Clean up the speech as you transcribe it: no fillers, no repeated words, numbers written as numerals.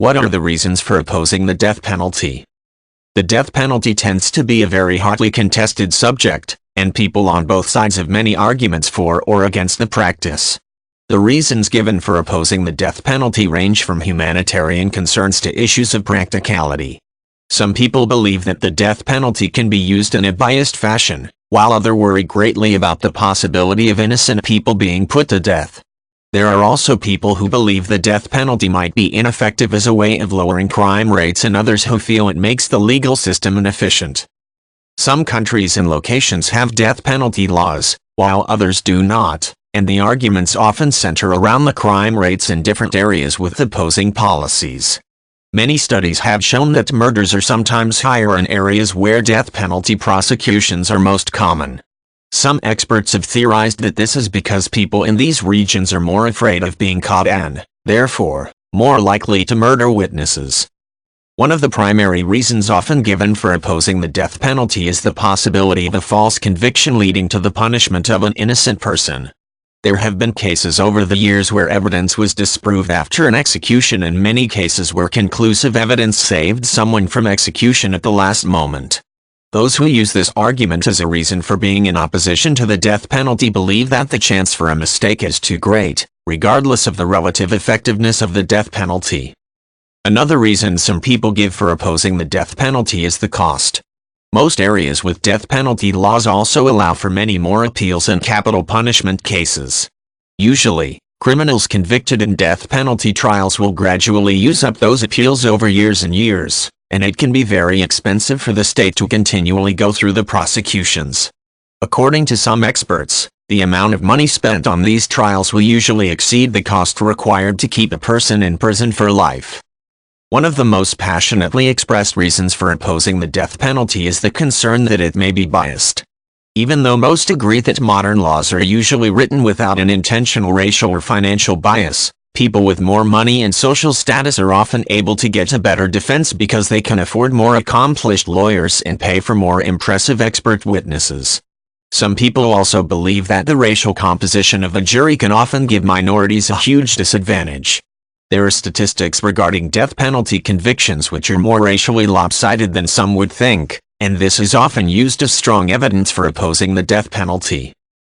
What are the reasons for opposing the death penalty? The death penalty tends to be a very hotly contested subject, and people on both sides have many arguments for or against the practice. The reasons given for opposing the death penalty range from humanitarian concerns to issues of practicality. Some people believe that the death penalty can be used in a biased fashion, while others worry greatly about the possibility of innocent people being put to death. There are also people who believe the death penalty might be ineffective as a way of lowering crime rates, and others who feel it makes the legal system inefficient. Some countries and locations have death penalty laws, while others do not, and the arguments often center around the crime rates in different areas with opposing policies. Many studies have shown that murders are sometimes higher in areas where death penalty prosecutions are most common. Some experts have theorized that this is because people in these regions are more afraid of being caught and, therefore, more likely to murder witnesses. One of the primary reasons often given for opposing the death penalty is the possibility of a false conviction leading to the punishment of an innocent person. There have been cases over the years where evidence was disproved after an execution, and many cases where conclusive evidence saved someone from execution at the last moment. Those who use this argument as a reason for being in opposition to the death penalty believe that the chance for a mistake is too great, regardless of the relative effectiveness of the death penalty. Another reason some people give for opposing the death penalty is the cost. Most areas with death penalty laws also allow for many more appeals in capital punishment cases. Usually, criminals convicted in death penalty trials will gradually use up those appeals over years and years, and it can be very expensive for the state to continually go through the prosecutions. According to some experts, the amount of money spent on these trials will usually exceed the cost required to keep a person in prison for life. One of the most passionately expressed reasons for opposing the death penalty is the concern that it may be biased. Even though most agree that modern laws are usually written without an intentional racial or financial bias, people with more money and social status are often able to get a better defense because they can afford more accomplished lawyers and pay for more impressive expert witnesses. Some people also believe that the racial composition of a jury can often give minorities a huge disadvantage. There are statistics regarding death penalty convictions which are more racially lopsided than some would think, and this is often used as strong evidence for opposing the death penalty.